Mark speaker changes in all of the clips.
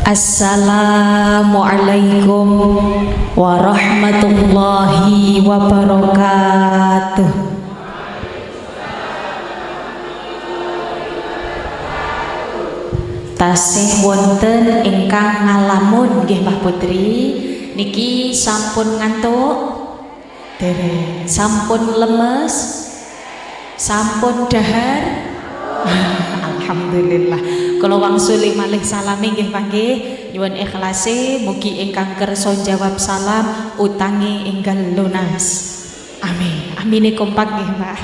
Speaker 1: Assalamualaikum warahmatullahi wabarakatuh. Tasih wonten ingkang ngalamun nggih Mbah Putri, niki sampun ngantuk? Dereng. Sampun lemes? Sampun dahar? Alhamdulillah. Kalau wangsuli malih salami nggih panggih nyuwun ikhlase mugi ingkang kersa jawab salam utangi enggal lunas. Amin. Amine kompak nggih Mbak.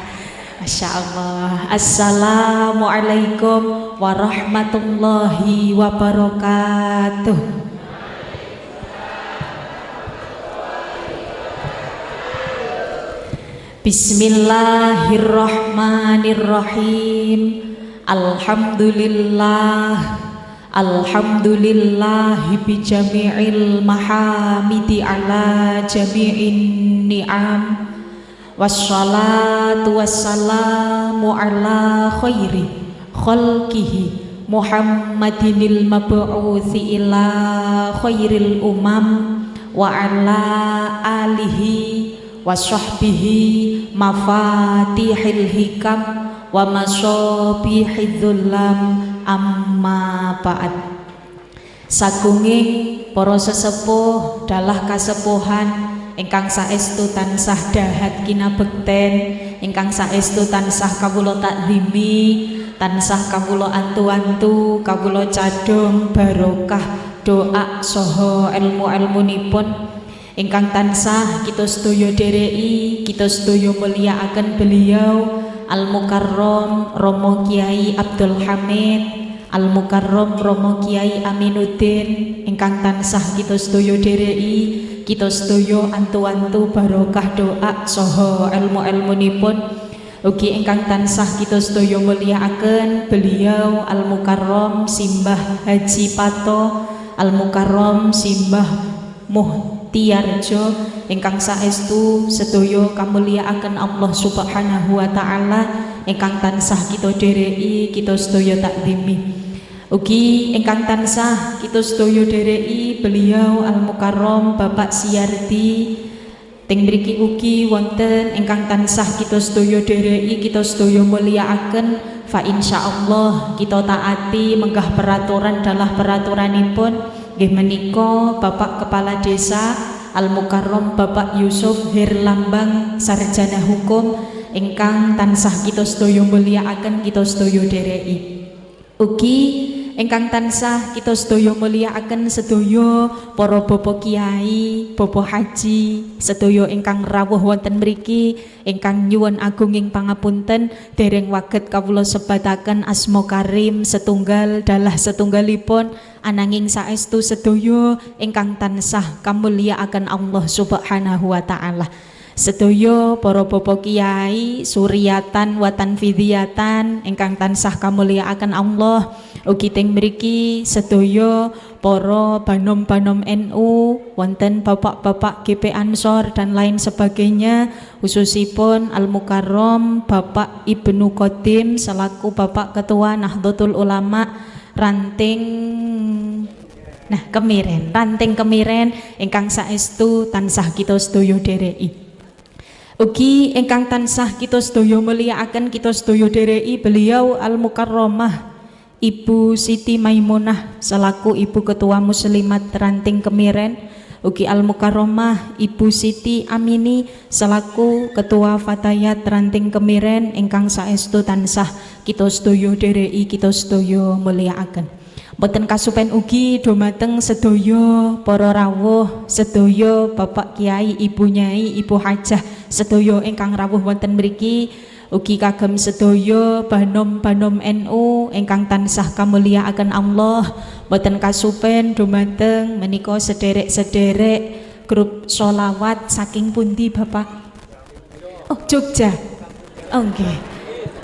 Speaker 1: Masya Allah. Assalamualaikum warahmatullahi wabarakatuh. Bismillahirrahmanirrahim. Alhamdulillah, alhamdulillahi bijami'il mahamidi ala jami'in ni'am. Wassalatu wassalamu ala khairi khalqihi Muhammadinil mab'uthi ila khairil umam wa ala alihi wa sahbihi mafatihil hikam wa masyabihid dhulam amma ba'd. Sagunging para sesepuh dalah kasepuhan ingkang saestu tansah dahat kinabekten, ingkang saestu tansah kawula takzimi, tansah kawula antu-antu, kawula cadhong barokah doa saha ilmu-ilmunipun ingkang tansah kita sedaya dereki, kita sedaya mulyakaken beliau Al-Mukarram Romo Kiai Abdul Hamid, Al-Mukarram Romo Kiai Aminuddin ingkang tansah kita sedaya dereki, kita sedaya antu-antu barokah doa saha ilmu-ilmunipun. Ugi ingkang tansah kita sedaya mulyakaken beliau Al-Mukarram Simbah Haji Pato, Al-Mukarram Simbah Muhtiarjo ingkang saestu sedaya kamulyakaken Allah Subhanahu wa taala, ingkang tansah kita dereki, kita sedaya takzimi. Ugi ingkang tansah kita sedaya dereki beliau Al-Mukarram Bapak Siyardi. Teng mriki ugi wonten ingkang tansah kita sedaya dereki, kita sedaya mulyakaken. Fa insyaallah kita taati menggah peraturan dalah peraturanipun nggih menika Bapak Kepala Desa Al-Mukarram Bapak Yusuf Herlambang Sarjana Hukum ingkang tansah kita sedaya mulyakaken, kita sedaya dereki. Ugi ingkang tansah kita sedaya mulyakaken sedaya para bapak kiai, bapak haji, sedaya ingkang rawuh wonten mriki, ingkang nyuwun agunging pangapunten dereng waget kawula sebataken asma karim setunggal dalah setunggalipun, ananging saestu sedaya ingkang tansah kamulyakaken Allah Subhanahu wa taala. Sedaya para bapak kiai suryatan wa tanfidhiyatan ingkang tansah kamulyakaken Allah. Ugi teng mriki sedaya para banom-banom NU, wonten bapak-bapak GP Ansor dan lain sebagainya, khususipun Al-Mukarram Bapak Ibnu Qadim selaku Bapak Ketua Nahdlatul Ulama ranting Kemiren ingkang saestu tansah kita sedaya dereki. Ugi ingkang tansah kita sedaya mulyakaken, kita sedaya dereki beliau Al-Mukarramah Ibu Siti Maimunah selaku Ibu Ketua Muslimat Ranting Kemiren. Ugi Al-Mukarramah Ibu Siti Amini selaku Ketua Fatayat Ranting Kemiren ingkang saestu tansah kita sedaya dereki, kita sedaya mulyakaken. Boten kasupen ugi dumateng sedaya para rawuh, sedaya Bapak Kiai, Ibu Nyai, Ibu Hajah, sedaya ingkang rawuh wonten mriki, ugi kagem sedaya banom-banom NU ingkang tansah kamulyakaken Allah. Boten kasupen dumateng menika sederek-sederek grup sholawat saking pundi Bapak? Oh, Jogja. Oh nggih.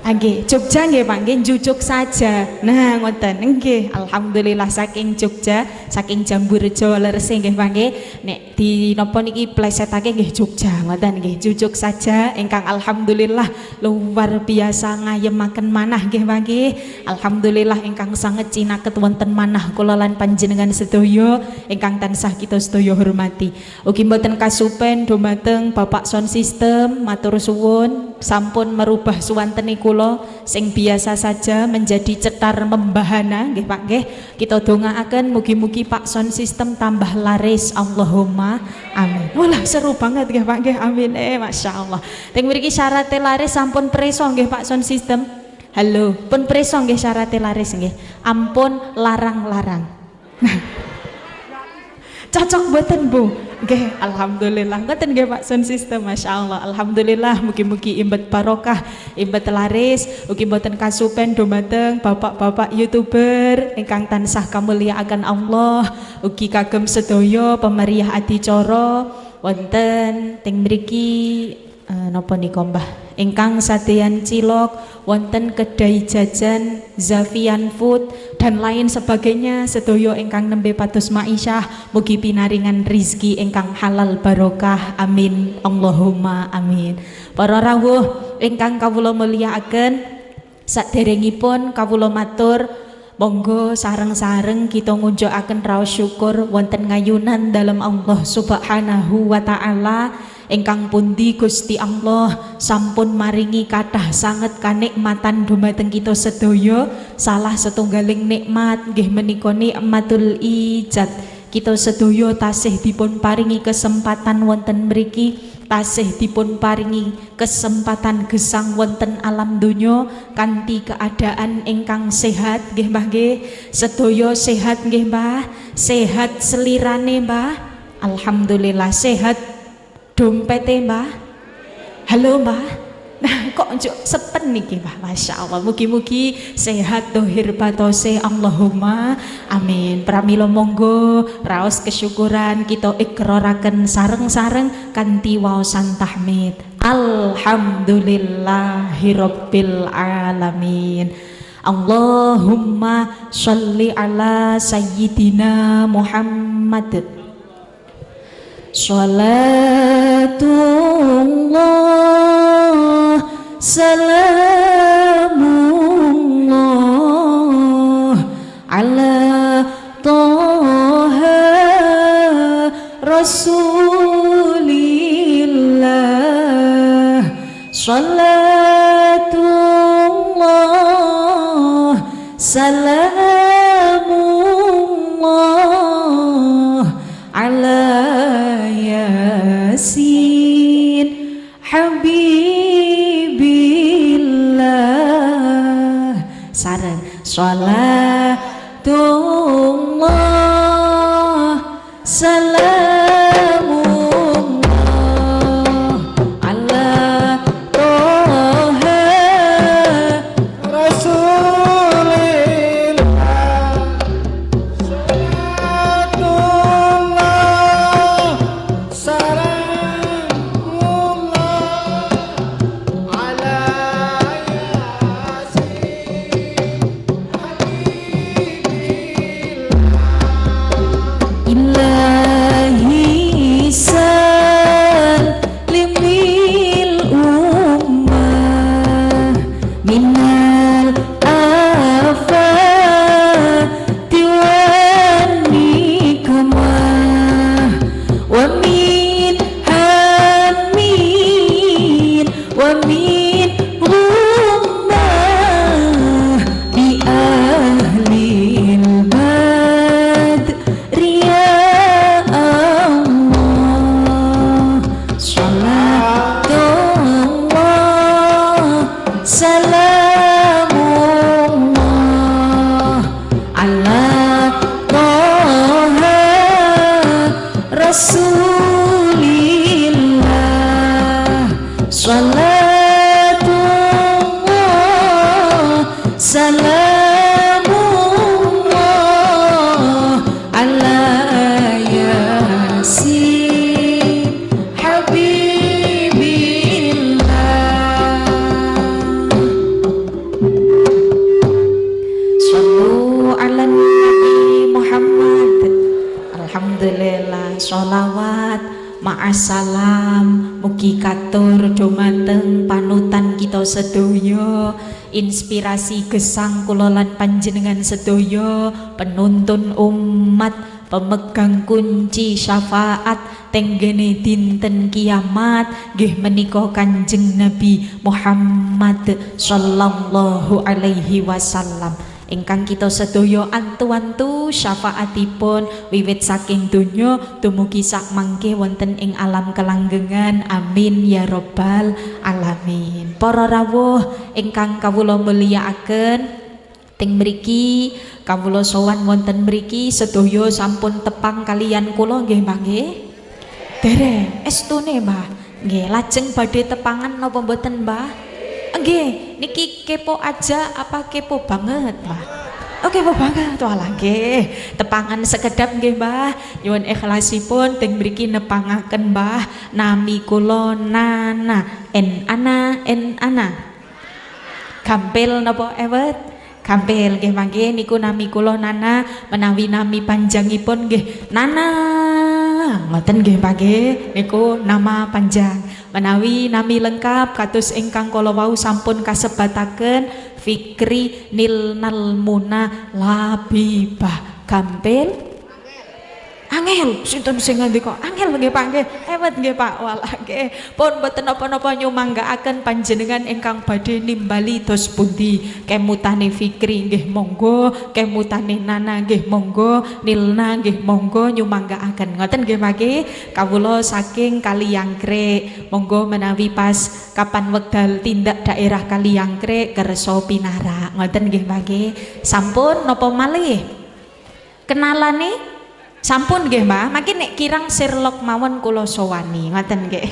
Speaker 1: Nggih, Jogja nggih Pak, nggih jujuk saja. Nah, ngoten nggih. Alhamdulillah saking Jogja, saking Jamburjo Leres nggih Pak nggih. Nek di napa niki plesetake nggih Jogja ngoten nggih jujuk saja ingkang alhamdulillah luar biasa ngayemaken manah nggih Pak nggih. Alhamdulillah ingkang sanget cinaket wonten manah kula lan panjenengan sedaya ingkang tansah kita sedaya hormati. Ugi mboten kasupen dumateng Bapak Sound System matur suwun sampun merubah suwantene kula sing biasa saja menjadi cetar membahana nggih Pak nggih. Kita dongaaken mugi-mugi Pak Sound System tambah laris Allahumma amin. Walah seru banget nggih Pak nggih amin. Masya Allah. Teng mriki syaratnya laris sampun preso nggih Pak Sound System. Halo, pun preso nggih syaratnya laris nggih. Ampun larang-larang. Cocok mboten Bu? Nggih, alhamdulillah. Ngoten nggih Pak Sound System, Masya Allah. Alhamdulillah, mugi-mugi imbet barokah, imbet laris, ugi mboten kasupen dumateng bapak-bapak YouTuber ingkang tansah kamulyaaken Allah, ugi kagem sedaya pemeriah adicara wonten teng mriki napa nika Mbah? Ingkang sadeyan cilok wonten kedai jajan Zafian Food dan lain sebagainya sedaya ingkang nembe pados maisyah mugi pinaringan rizki ingkang halal barokah amin Allahumma amin. Para rawuh ingkang kawula mulyakaken saderengipun kawula matur monggo sareng-sareng kita ngunjukaken raos syukur wonten ngayunan dalam Allah Subhanahu wa taala. Ingkang pundi Gusti Allah sampun maringi kathah sanget kanikmatan dumateng kita sedaya. Salah setunggaling nikmat nggih menika nikmatul ijad. Kita sedaya tasih dipun paringi kesempatan wonten mriki, tasih dipun paringi kesempatan gesang wonten alam donya kanthi keadaan ingkang sehat nggih Mbah nggih. Sedaya sehat nggih Mbah? Sehat selirane Mbah? Alhamdulillah sehat. Dompete Mbah? Halo Mbah? Nah kok njuk sepen niki Mbah? Masya Allah. Mugi-mugi sehat dohir batose Allahumma amin. Pramila monggo raos kesyukuran kita ikraraken sareng-sareng kanthi waosan tahmid. Alhamdulillahirabbil alamin. Allahumma sholli ala sayyidina Muhammad. Salatullah salamullah ala Taha Rasulillah. Salatullah salamullah ala Yasin Habibillah. Sareng salatullah salamullah ala Taha Rasulillah. Rasulillah. Salatullah salamullah ala Yasin Habibillah. Sallu ala Nabi Muhammad. Alhamdulillah, sholawat sedoyo, inspirasi gesang kula lan panjenengan sedoyo, penuntun umat, pemegang kunci syafaat tenggene dinten kiamat nggih menika Kanjeng Nabi Muhammad sallallahu alaihi wasallam ingkang kita sedaya antu-antu syafaatipun wiwit saking donya dumugi sak mangke wonten ing alam kelanggengan. Amin ya rabbal alamin. Para rawuh ingkang kawula mulyakaken, teng mriki kawula sowan wonten mriki sedaya sampun tepang kalian kula nggih Mbah nggih? Dereng estune Mbah. Nggih, lajeng badhe tepangan napa mboten Mbah? Nggih, niki kepo aja apa kepo banget Mbah? Oh kepo banget, walah nggih. Tepangan sekedap nggih Mbah. Nyuwun ikhlasipun teng mriki nepangaken Mbah nami kula Nana en ana. Gampil napa ewet? Gampil nggih mangke niku nami kula Nana, menawi nami panjangipun nggih Nana. Ngoten nggih mangke niku nama panjang. Menawi nami lengkap kados ingkang kala wau sampun kasebataken Fikri Nilnal Muna Labibah. Gampil angel, sinten sing ngandika angel nggih Pak nggih, ewet nggih Pak. Walah nggih, pun mboten napa-napa nyumanggaaken panjenengan ingkang badhe nimbali dos pundi. Kemutane Fikri nggih monggo, kemutane Nana nggih monggo, Nilna nggih monggo nyumanggaaken. Ngoten nggih Pak nggih, kawula saking Kaliyangkrek. Monggo menawi pas kapan wekdal tindak daerah Kaliyangkrek kersa pinarak. Ngoten nggih Pak nggih. Sampun napa malih? Kenalane sampun nggih Mbah, makin nek kirang Sherlock mawon kula sowani ngoten nggih.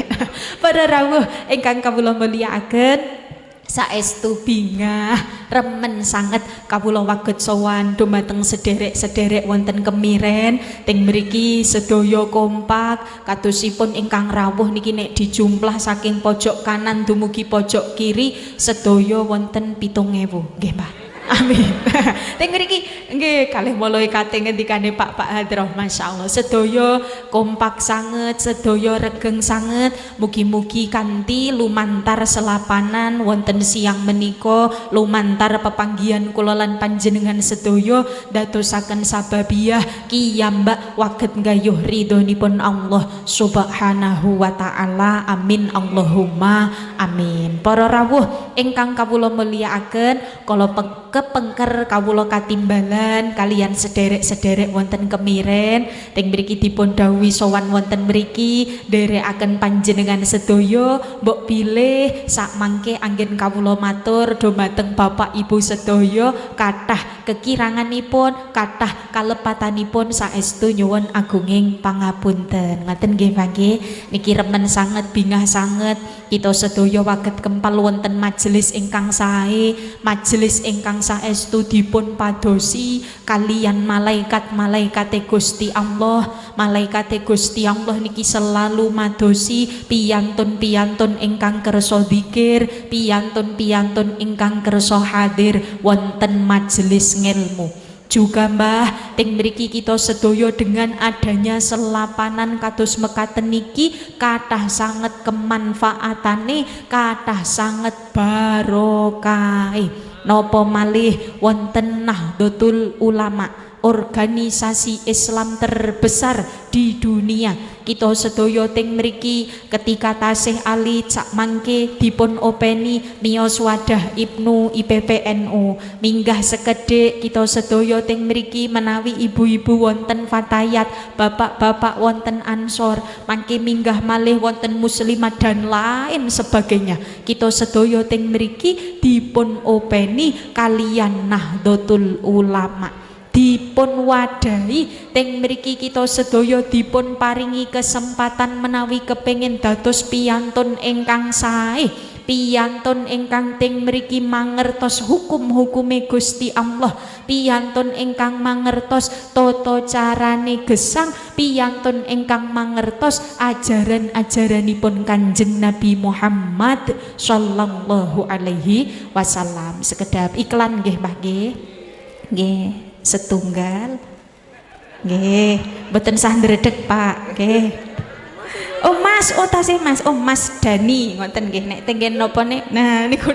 Speaker 1: Para rawuh ingkang kawula mulyakaken, saestu bingah remen sanget kawula waget sowan dumateng sederek-sederek wonten kemiren teng mriki sedaya kompak kadosipun ingkang rawuh niki nek dijumplah saking pojok kanan dumugi pojok kiri sedaya wonten 7.000 nggih Mbah. Amin. Teng mriki nggih kalih mulai kate ngendikane Pak Hadroh, masyaallah sedaya kompak sanget, sedaya regeng sanget. Mugi-mugi kanthi lumantar selapanan wonten siang menika, lumantar pepanggihan kula lan panjenengan sedaya dadosaken sababiah kiyambak waget nggayuh ridhonipun Allah Subhanahu wa taala. Amin Allahumma amin. Para rawuh ingkang kawula mulyakaken, kala kepengker kawula katimbalan kalian sederek-sederek wonten kemiren teng mriki dipun dawuhi sowan wonten mriki nderekaken panjenengan sedaya mbok bilih sak mangke anggen kawula matur dumateng Bapak Ibu sedaya kathah kekiranganipun, kathah kalepatanipun saestu nyuwun agunging pangapunten. Ngoten nggih mangke niki remen sanget, bingah sanget kita sedaya waget kempal wonten majelis ingkang sae, majelis ingkang saestu dipun padosi kalian malaikat-malaikate Gusti Allah. Malaikate Gusti Allah niki selalu madosi piyantun-piyantun ingkang kersa dzikir, piyantun-piyantun ingkang kersa hadir wonten majelis ngilmu. Juga Mbah teng mriki kita sedaya dengan adanya selapanan kados mekaten niki kathah sanget kemanfaatane, kathah sanget barokahe. Napa malih wonten Nahdlatul Ulama, organisasi Islam terbesar di dunia. Kita sedaya teng mriki ketika tasih alit sak mangke dipun openi miyos wadah Ibnu IPPNU. Minggah sekedhik kita sedaya teng mriki menawi ibu-ibu wonten fatayat, bapak-bapak wonten ansor, mangke minggah malih wonten muslimat dan lain sebagainya. Kita sedaya teng mriki dipun openi kalian Nahdlatul Ulama. Dipun wadahi teng mriki kita sedaya dipun paringi kesempatan menawi kepengin dados piyantun ingkang sae, piyantun ingkang teng mriki mangertos hukum-hukume Gusti Allah, piyantun ingkang mangertos tata carane gesang, piyantun ingkang mangertos ajaran-ajaranipun Kanjeng Nabi Muhammad sallallahu alaihi wasallam. Sekedap iklan nggih Mbah nggih. Nggih. Setunggal nggih mboten sah ndredeg Pak nggih. Oh Mas, oh tasih Mas, oh Mas Dani ngoten nggih nek tenggen napa nek nah niku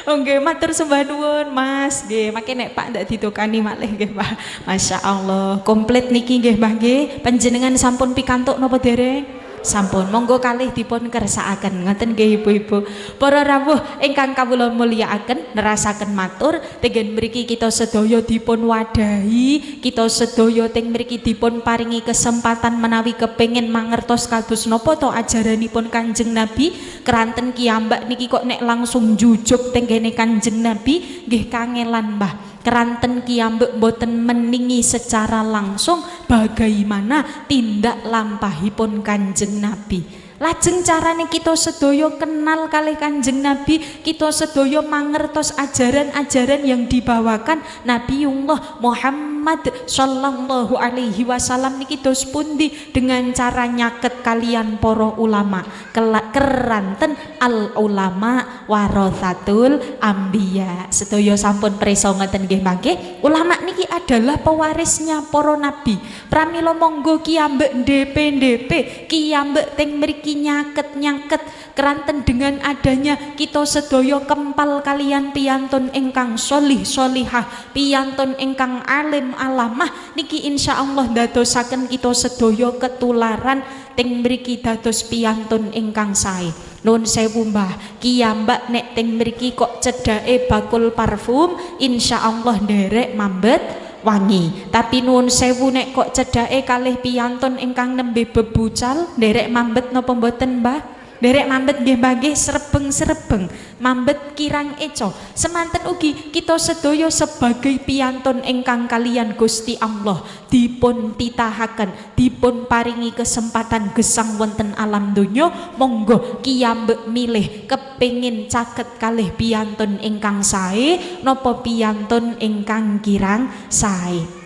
Speaker 1: nggih matur sembah nuwun Mas nggih mangke nek Pak ndak ditokani malih nggih Pak Masya Allah komplit niki nggih Mbah nggih panjenengan sampun pikantuk napa dereng sampun monggo kalih dipun kersakaken ngoten nggih ibu-ibu para rawuh ingkang kawula mulyakaken nerasaken matur tenggen mriki kita sedaya dipun wadahi kita sedaya teng mriki dipun paringi kesempatan menawi kepengin mangertos kados napa to ajaranipun Kanjeng Nabi keranten kiambak niki kok nek langsung jujuk teng kene Kanjeng Nabi nggih kangelan Mbah keranten kiambek boten meningi secara langsung bagaimana tindak lampahipun Kanjeng Nabi lajeng carane kita sedaya kenal kalih Kanjeng Nabi kita sedaya mangertos ajaran-ajaran yang dibawakan Nabiullah Muhammad sallallahu alaihi wasallam niki dos pundi dengan cara nyaket kalian para ulama keranten al ulama warathatul anbiya sedaya sampun prisa ngoten nggih mangke ulama niki adalah pewarisnya para nabi pramila monggo kiambek ndp kiambek teng mriki nyaket keranten dengan adanya kita sedaya kempal kalian piyantun ingkang sholih sholihah piyantun ingkang alim alamah niki insyaallah dadosaken kita sedaya ketularan teng mriki dados piyantun ingkang sae nuwun sewu Mbah kiambak nek teng mriki kok cedhake bakul parfum insyaallah nderek mambet wangi tapi nuwun sewu nek kok cedhake kalih piyantun ingkang nembe bebucal nderek mambet napa mboten Mbah nderek mambet nggih Mbah nggih srebeng mambet kirang eco semanten ugi kita sedaya sebagai piyantun ingkang kalian Gusti Allah dipun titahaken dipun paringi kesempatan gesang wonten alam donya monggo kiambek milih kepengin caket kalih piyantun ingkang sae napa piyantun ingkang kirang sae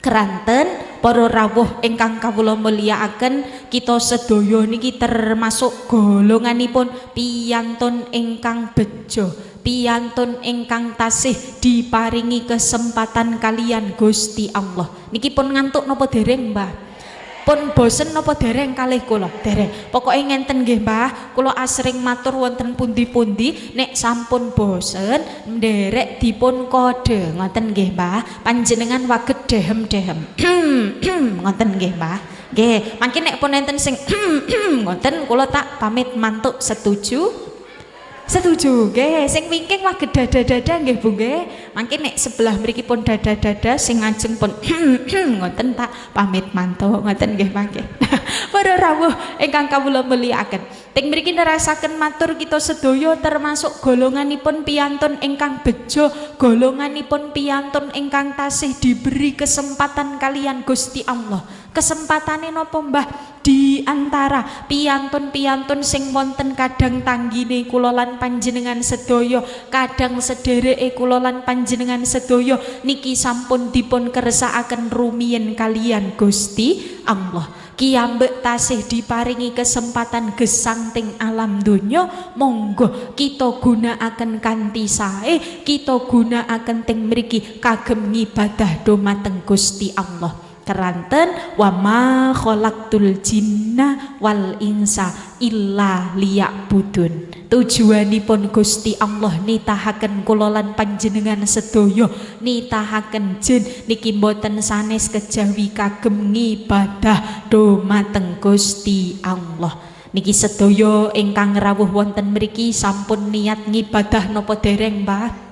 Speaker 1: keranten para rawuh ingkang kawula mulyakaken kita sedaya niki termasuk golonganipun piyantun ingkang bejo piyantun ingkang tasih diparingi kesempatan kalian Gusti Allah niki pun ngantuk napa dereng Mbah pun bosen napa dereng kalih kula dereng pokoke ngenten nggih Mbah kula asring matur wonten pundi-pundi nek sampun bosen nderek dipun kode ngoten nggih Mbah panjenengan waget dehem-dehem ngoten nggih Mbah nggih mangke nek pun enten sing ngoten kula tak pamit mantuk setuju nggih sing wingking waget dada-dada nggih Bu nggih mangke nek sebelah mriki pun dada-dada sing ngajeng pun ngoten tak pamit mantuk ngoten nggih mangke para rawuh ingkang kawula mulyakaken teng mriki nerasaken matur kita sedaya termasuk golonganipun piyantun ingkang bejo golonganipun piyantun ingkang tasih diberi kesempatan kalian Gusti Allah kesempatane napa Mbah di antara piyantun-piyantun sing wonten kadang tanggine kula lan panjenengan sedaya kadang sedereke kula lan panjenengan sedaya niki sampun dipun kersakaken rumiyin kalian Gusti Allah kiambek tasih diparingi kesempatan gesang teng alam donya monggo kita gunakaken kanthi sae kita gunakaken teng mriki kagem ngibadah dumateng Gusti Allah keranten wa ma khalaqtul jinna wal insa illa liya'budun tujuanipun Gusti Allah nitahaken kula lan panjenengan sedaya nitahaken jin niki mboten sanes kejawi kagem ngibadah dumateng Gusti Allah niki sedaya ingkang rawuh wonten mriki sampun niat ngibadah napa dereng Mbah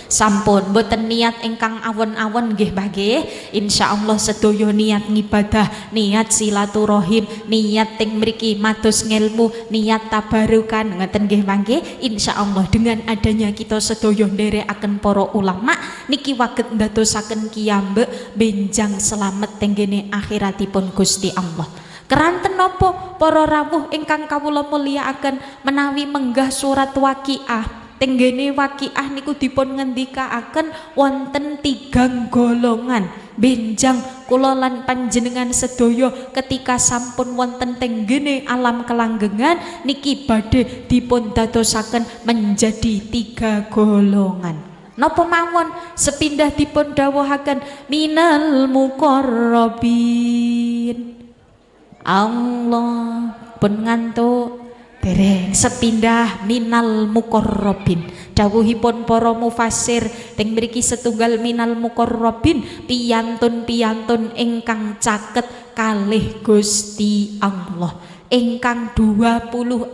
Speaker 1: sampun boten niat ingkang awon-awon nggih Mbah nggih insyaallah sedaya niat ngibadah niat silaturahim niat teng mriki mados ngelmu niat tabarukan ngoten nggih Mbah nggih insyaallah dengan adanya kita sedaya nderekaken para ulama niki waget ndadosaken kiambek benjang slamet teng kene akhiratipun Gusti Allah keranten napa para rawuh ingkang kawula mulyakaken menawi menggah surat Waqiah tenggene Waqiah niku dipun ngendikaaken wonten 3 golongan benjang kula lan panjenengan sedaya ketika sampun wonten tenggene alam kelanggengan niki badhe dipun dadosaken menjadi 3 golongan napa mawon sepindah dipun dawuhaken minal muqarrabin Allah pun ngantuk dereng. Sepindah minal muqarrabin. Dawuhipun para mufasir teng mriki setunggal minal muqarrabin piyantun-piyantun ingkang caket kalih Gusti Allah. Ingkang 24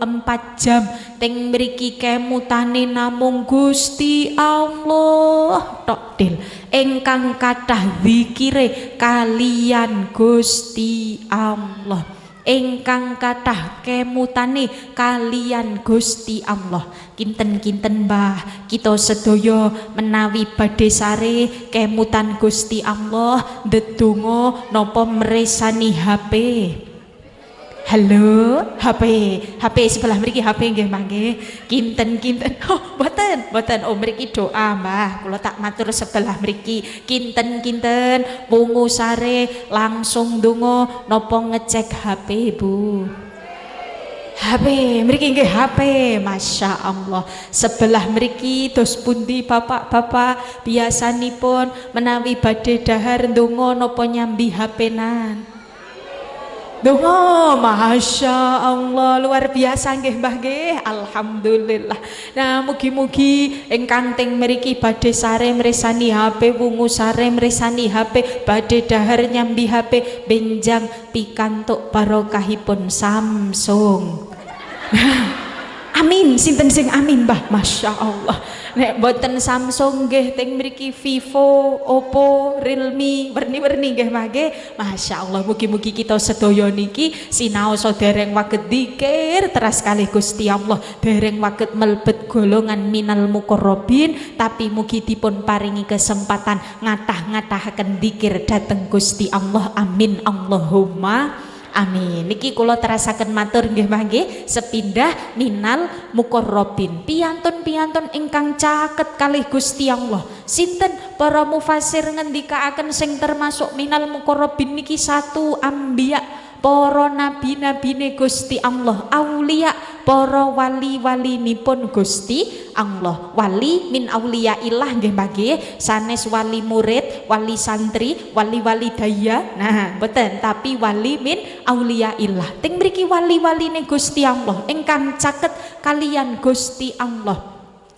Speaker 1: jam teng mriki kemutane namung Gusti Allah tok Dil. Ingkang kathah zikire kalian Gusti Allah. Ingkang kathah kemutane kalian Gusti Allah. Kinten-kinten Mbah kita sedaya menawi badhe sare kemutan Gusti Allah ndedonga napa mresani HP. Halo, HP sebelah mriki HP nggih Mbah nggih. Kinten-kinten. Oh, mboten. Oh mriki doa Mbah. Kula tak matur sebelah mriki. Kinten-kinten wungu sare langsung ndonga napa ngecek HP, Bu? HP, mriki nggih HP. Masya Allah. Sebelah mriki dos pundi bapak-bapak biasanipun menawi badhe dahar ndonga napa nyambi HP-nan? Donga, Masya Allah, luar biasa nggih Mbah nggih. Alhamdulillah. Nah, mugi-mugi ingkang teng mriki badhe sare mresani HP, wungu sare mresani HP, badhe dahar nyambi HP, benjang pikantuk barokahipun Samsung. Amin, sinten sing amin Mbah? Masya Allah. Nek boten Samsung nggih teng mriki Vivo, Oppo, Realme, werni-werni nggih Mbah nggih. Masya Allah, mugi-mugi kita sedaya niki sinaos dereng waget dzikir teras kalih Gusti Allah, dereng waget melebet golongan minal muqarrabin, tapi mugi dipun paringi kesempatan ngatah-ngatahaken dzikir dhateng Gusti Allah. Amin Allahumma amin. Niki kula terasaken matur nggih Mbah nggih, sepindah minal muqarrabin piyantun-piyantun ingkang caket kalih Gusti Allah. Sinten para mufasir ngendikaaken sing termasuk minal muqarrabin niki satu anbiya, para nabi-nabine Gusti Allah, aulia, para wali-walinipun Gusti Allah. Wali min auliyaillah nggih Mbah nggih, sanes wali murid, wali santri, wali-wali daya. Nah, mboten, tapi wali min auliyaillah. Teng mriki wali-waline Gusti Allah ingkang caket kalian Gusti Allah.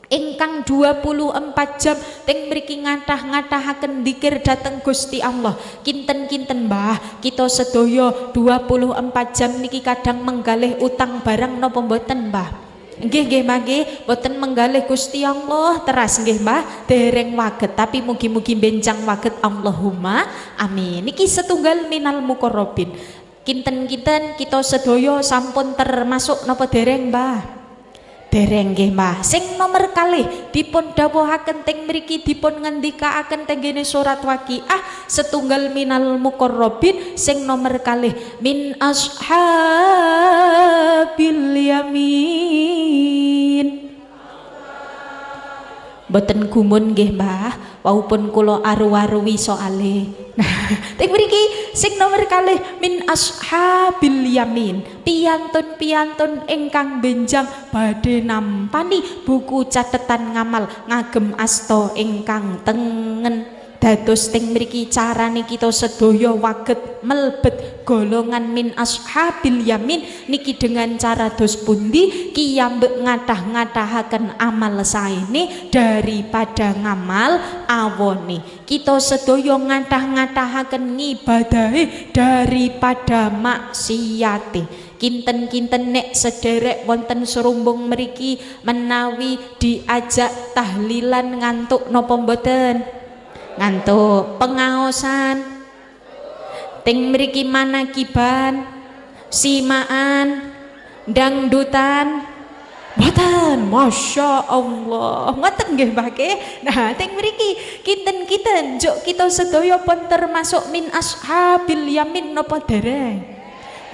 Speaker 1: Ingkang 24 jam teng mriki ngatah-ngatahaken dzikir dhateng Gusti Allah. Kinten-kinten Mbah kita sedaya 24 jam niki kadang menggalih utang barang napa mboten Mbah? Nggih Mbah nggih, boten menggalih Gusti Allah teras nggih Mbah, dereng waget, tapi mugi-mugi benjang waget. Allahumma amin. Niki setunggal minal muqarrabin. Kinten-kinten kita sedaya sampun termasuk napa dereng Mbah? Dereng nggih Mbah. Sing nomor kalih dipun dawuhaken teng mriki dipun ngendikaaken teng ngene surat Waqiah setunggal minal muqarrabin sing nomor kalih min ashabil yamin. Boten gumun nggih Mbah, walaupun kula aru-aruwi soale. Nah, teng mriki sing nomor kalih min ashabil yamin, piyantun-piyantun ingkang benjang badhe nampani buku catetan ngamal ngagem asta ingkang tengen. Dados teng mriki carane kita sedaya waget melebet golongan min ashabil yamin niki dengan cara dos pundi kiyambek ngatah-ngatahaken amal saene daripada ngamal awone. Kita sedaya ngatah-ngatahaken ngibadahe daripada maksiate. Kinten-kinten nek sederek wonten serumbung mriki menawi diajak tahlilan ngantuk napa mboten? Ngantuk. Pengaosan teng mriki manakiban, simaan, dangdutan mboten? Masya Allah, ngoten nggih Mbah nggih. Nah, teng mriki kinten-kinten juk kita sedaya pun termasuk min ashabil yamin napa dereng?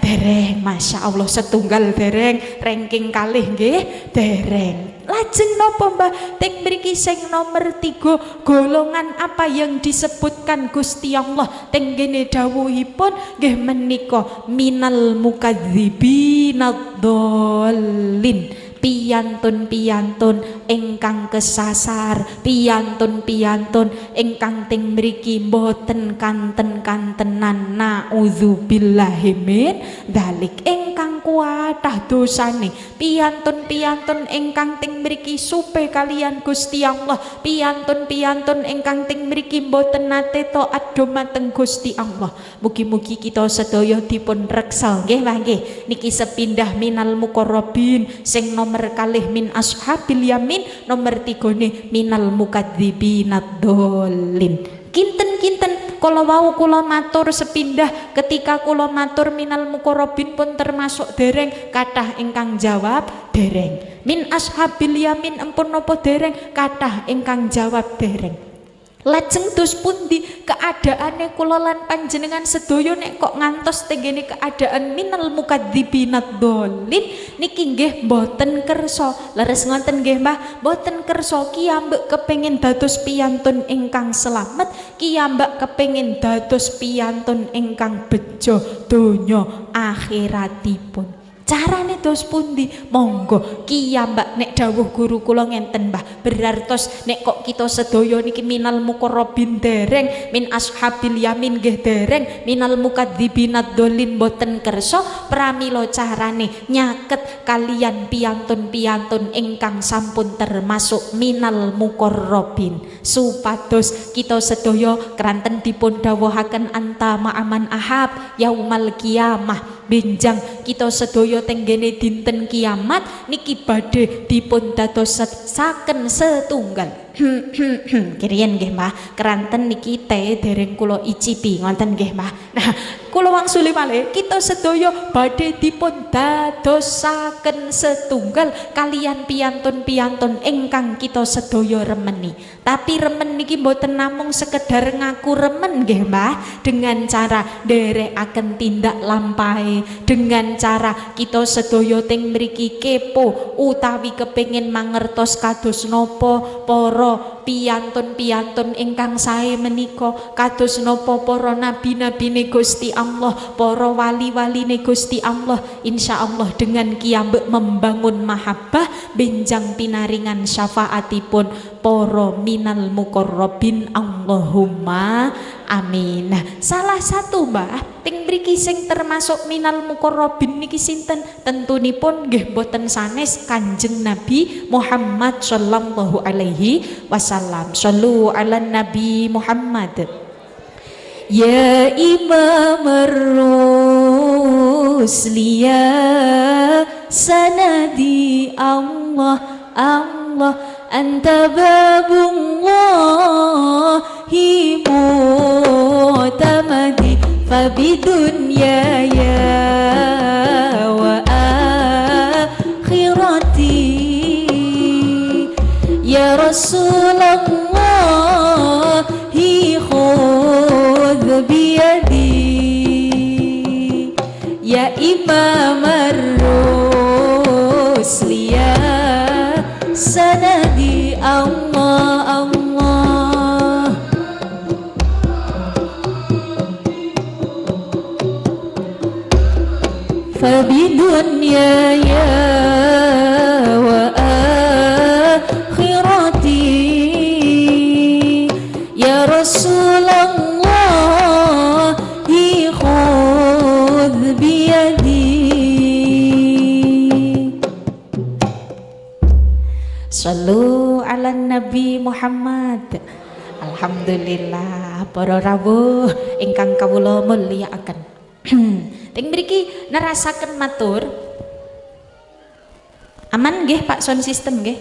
Speaker 1: Dereng. Masya Allah, setunggal dereng, ranking kalih nggih dereng. Lajeng napa Mbah teng mriki sing nomor 3 golongan apa yang disebutkan Gusti Allah teng ngene dawuhipun nggih menika minal mukadzibinad dhalin, piyantun-piyantun ingkang kesasar, piyantun-piyantun ingkang teng mriki mboten kanten-kantenan, naudzubillahi min dzalik, ingkang kuatah dosane, piyantun-piyantun ingkang ting mriki supe kalian Gusti Allah, piyantun-piyantun ingkang ting mriki mboten nate taat dumateng Gusti Allah. Mugi-mugi kita sedaya dipun reksa nggih Mbah nggih. Niki sepindah minal muqarrabin sing nomor kalih min ashabil yamin, nomor 3 minal mukadzibinad dolin. Kinten-kinten kula wau kula matur sepindah ketika kula matur minal muqarrabin pun termasuk dereng, kathah ingkang jawab dereng. Min ashabil yamin empun napa dereng, kathah ingkang jawab dereng. Lajeng dos pundi keadaane kula lan panjenengan sedaya nek kok ngantos tenggene keadaan minal mukadzibinad dolin niki nggih mboten kersa. Leres ngoten nggih Mbah, mboten kersa kiyambek kepengin dados piyantun ingkang selamat, kiyambak kepengin dados piyantun ingkang bejo donya akhiratipun. Carane dos pundi? Monggo kiyambak nek dawuh guru kula ngenten Mbah, berartos nek kok kita sedaya niki minal muqarrabin dereng, min ashabil yamin nggih dereng, minal mukadzibinad dolin boten kersa, pramila carane nyaket kalian piyantun-piyantun ingkang sampun termasuk minal muqarrabin, supados kita sedaya keranten dipun dawuhaken anta ma'aman ahab yaumal qiyamah, benjang kita sedaya tenggene dinten kiamat niki badhe dipun dadosaken setunggal. Kiriyen nggih Mbah, keranten niki teh dereng kula icipi ngoten nggih Mbah. Nah, kula wangsuli malih kita sedaya badhe dipun dadosaken setunggal kalian piyantun-piyantun ingkang kita sedaya remeni. Tapi remen niki mboten namung sekedar ngaku remen nggih Mbah, dengan cara nderekaken tindak lampahe, dengan cara kita sedaya teng mriki kepo utawi kepengin mangertos kados napa para piyantun-piyantun ingkang sae menika, kados napa para nabi-nabine Gusti Allah, para wali-waline Gusti Allah. Insyaallah dengan kiyambek membangun mahabbah benjang pinaringan syafaatipun para minal muqarrabin. Allahumma amin. Nah, salah satu Mbah ting mriki sing termasuk minal muqarrabin niki sinten? Tentunipun nggih boten sanes Kanjeng Nabi Muhammad sallallahu alaihi wasallam. Shallu ala Nabi Muhammad. Ya Imam ar-Rusli ya sanadi Allah Allah anta babullahi mu'tamadi fabidunya ya wa akhirati ya Rasulullah khudh biyadi ya Imam ar-Rusli ya sanadi Allah Allah fabidunya ya wa akhirati ya Rasulullah khudh biyadi. Sallu ala Nabi Muhammad. Alhamdulillah para rawuh ingkang kawula mulyakaken. Teng mriki nerasaken matur. Aman nggih Pak sound system nggih?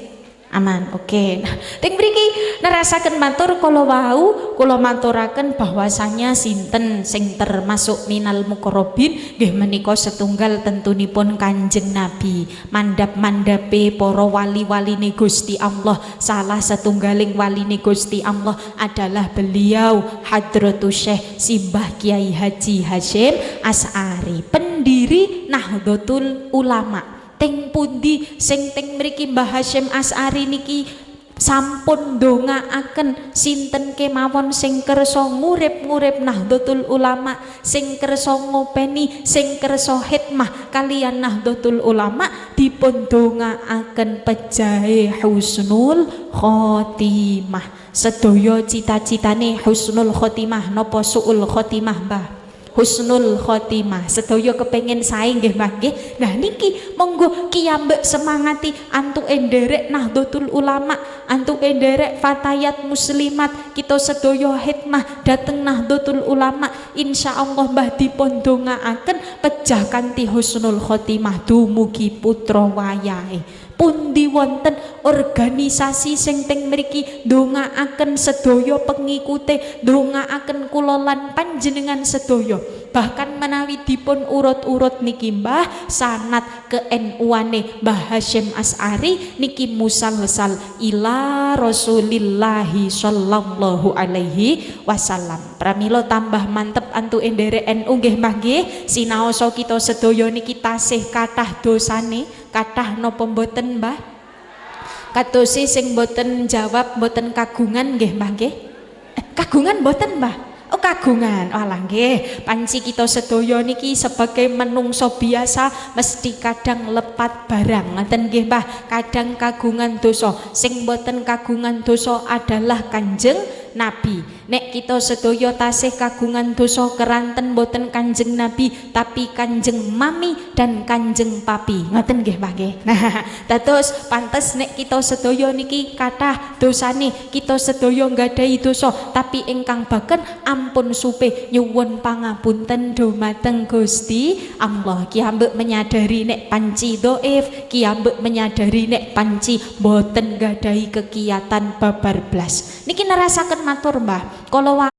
Speaker 1: Aman, oke. Nah, teng mriki nerasaken matur kala wau kula maturaken bahwasanya sinten sing termasuk minal muqarrabin nggih menika setunggal tentunipun Kanjeng Nabi. Mandhap-mandhape para wali-waline Gusti Allah, salah setunggaling waline Gusti Allah adalah beliau Hadratus Syekh Simbah Kiai Haji Hasyim Asy'ari, pendiri Nahdlatul Ulama. Teng pundi sing teng mriki Mbah Hasyim Asy'ari niki sampun ndongaaken sinten kemawon sing kersa ngurip-ngurip Nahdlatul Ulama, sing kersa ngopeni, sing kersa khidmah kalian Nahdlatul Ulama, dipun ndongaaken pejahe husnul khotimah. Sedaya cita-citane husnul khotimah napa suul khotimah Mbah? husnul khotimah. Sedaya kepengin sae nggih Mbah nggih. Nah niki monggo kiyambek semangati antuk nderek Nahdlatul Ulama, antuk nderek fatayat muslimat, kita sedaya hikmah dhateng Nahdlatul Ulama. Insyaallah Mbah dipun dongaaken pejah kanthi husnul khotimah dumugi putra wayahe. Pundi wonten organisasi sing teng mriki ndongaaken sedaya pengikute, ndongaaken kula lan panjenengan sedaya. Bahkan menawi dipun urut-urut niki Mbah sanad ke NU-ane Mbah Hasyim Asy'ari niki musalsal ila Rasulillahi sallallahu alaihi wasallam. Pramila tambah mantep antuk nderek NU nggih Mbah nggih. Sinaosa kita sedaya niki tasih kathah dosane, kathah napa mboten Mbah? Katose sing mboten jawab mboten kagungan nggih Mbah nggih. Kagungan mboten Mbah? Oh kagungan, alah nggih, panci kita sedaya niki sebagai menungso biasa mesti kadang lepat barang, ngoten nggih Mbah, kadang kagungan dosa. Sing mboten kagungan dosa adalah Kanjeng Nabi. Nek kita sedaya tasih kagungan dosa keranten mboten Kanjeng Nabi, tapi Kanjeng Mami dan Kanjeng Papi, ngoten nggih Mbah nggih. Nah, dados pantes nek kita sedaya niki kathah dosane, kita sedaya nggadahi dosa, tapi ingkang baken ampun supe nyuwun pangapunten dumateng Gusti Allah. Ki ambek menyadari nek panci dhaif, ki ambek menyadari nek panci boten gadahi kegiatan babar blas. Niki nerasaken matur Mbah, kala